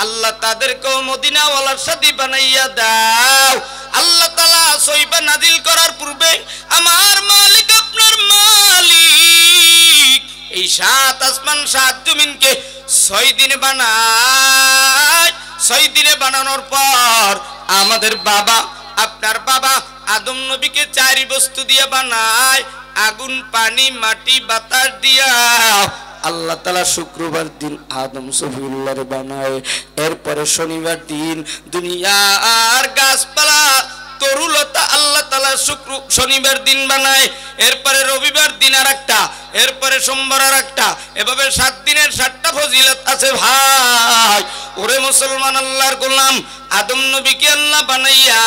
আল্লাহ তাদেরকেও মদিনাওয়ালার সাথী বানাইয়া দাও। আল্লাহ তাআলা সহিফা নাজিল করার পূর্বে আমার মালিক, আপনার মালিক এই 7 আসমান 7 জমিনকে 6 দিনে বানায়। 6 দিনে বানানোর পর আমাদের বাবা, আপনার বাবা আদম নবীকে 4 বস্তু দিয়ে বানায়। আগুন, পানি, মাটি, বাতাস দিয়া আল্লাহ তাআলা শুক্রবার দিন আদম সফিউল্লাহরে বানায়। এরপরে শনিবার দিন দুনিয়ার গাছপালা, তরুলতা আল্লাহ তাআলা শনিবার দিন বানায়। এরপরে রবিবার দিন আরেকটা, এরপরে সোমবার আরেকটা। এভাবে 7 দিনের 7টা ফজিলত আছে ভাই। ওরে মুসলমান, আল্লাহর গোলাম, আদম নবীকে আল্লাহ বানাইয়া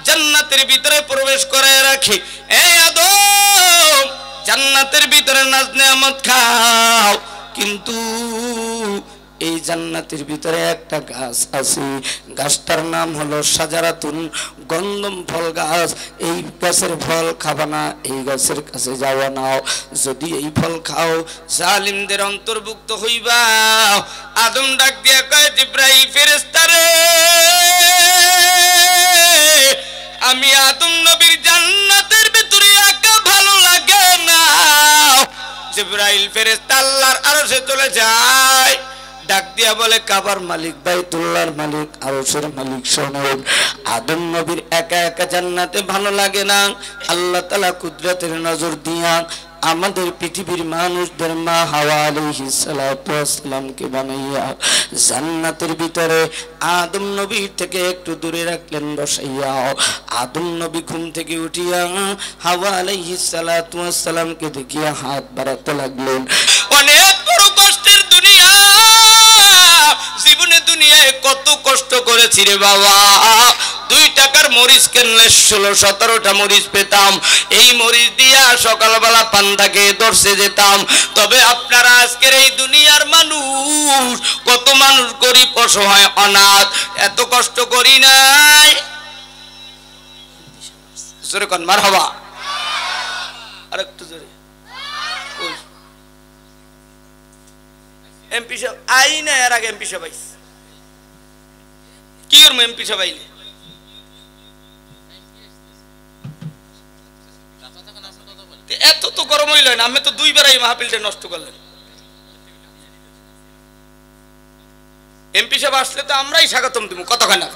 জান্নাতের ভিতরে প্রবেশ করে রাখে। এ আদম, জান্নাতের ভিতরে নাজ নেয়ামত খাও, কিন্তু এই জান্নাতের ভিতরে একটা গাছ আছে। গাছটার নাম হলো শাজারাতুন, গন্ধম ফল গাছ। এই গাছের ফল খাবা না, এই গাছের কাছে যাওয়া না। যদি এই ফল খাও, জালিমদের অন্তর্ভুক্ত হইবা। আদম ডাক দিয়া কয়, জিবরাইল ফেরেশতা রে, আমি আদম নবীর জান্নাতের ভিতরে একা ভালো লাগে না। জিবরাইল ফেরেশতা আল্লাহর আরশে চলে যায়। ডাক দিয়া বলে, কাবার মালিক, বাইতুল্লাহর মালিক, আরশের মালিক, শোনেন, আদম নবীর একা একা জান্নাতে ভালো লাগে না। আল্লাহ তাআলা কুদরতের নজর দিয়া আমাদের পৃথিবীর মানুষদের মা হাওয়া আলাইহিস সালাতু ওয়াস সালামকে বানাইয়া জান্নাতের ভিতরে আদম নবীর থেকে একটু দূরে রাখলেন বসাইয়া। আদম নবী ঘুম থেকে উঠিয়া হাওয়া আলাইহিস সালাতু ওয়াস সালামকে দেখিয়া হাত বাড়াতে লাগলেন। অনেক বড় কষ্টের কষ্ট করেছি রে বাবা, 2 টাকার মরিচ কিনলে 16-17টা মরিচ পেতাম, এই মরিচ দিয়া সকালবেলা পান্তা খেয়ে দর্শে যেতাম। তবে আপনারা আজকের এই দুনিয়ার মানুষ, কত মানুষ গরিব অসহায় অনাথ, এত কষ্ট করি নাই। জোরে কোন মারহাবা, আরেকটু জোরে। এমপি সাহেব আই না, এর আগে এমপি সাহেব আইছে, কি করবো এমপি সাহেব আইলে? এত তো গরম হইল না, আমি তো 2 বার এই মাহফিলটা নষ্ট করলেন। এমপি সাহেব আসলে তো আমরাই স্বাগতম দিব, কতক্ষণ না।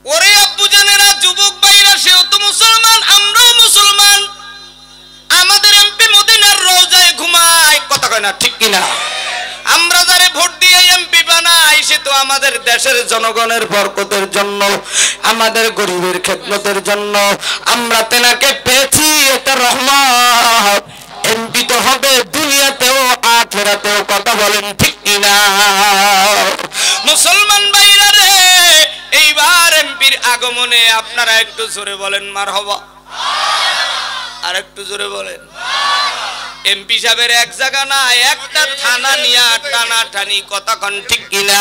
ওরে আব্বু জানেরা, যুবক ভাইরা, সেও তো মুসলমান, আমরাও মুসলমান, আমাদের এমপি মদিনার রওজায় ঘুমায়, কতক্ষণ না, ঠিক কিনা? আমরা যারে ভোট দিয়ে এমপি বানাই, সে তো আমাদের দেশের জনগণের বরকতের জন্য, আমাদের গরিবের খেদমতের জন্য আমরা তেনাকে পেয়েছি, এটা রহমত। এমপি তো হবে দুনিয়াতেও আখিরাতেও, কথা বলেন ঠিক কিনা? মুসলমান ভাইরা রে, এইবার এমপির আগমনে আপনারা একটু জোরে বলেন মারহাবা, আর একটু জোরে বলেন। এমপি সাহেবের এক জায়গা না, একটা থানা নিয়ে টানাটানি, কতক্ষণ ঠিক কিনা?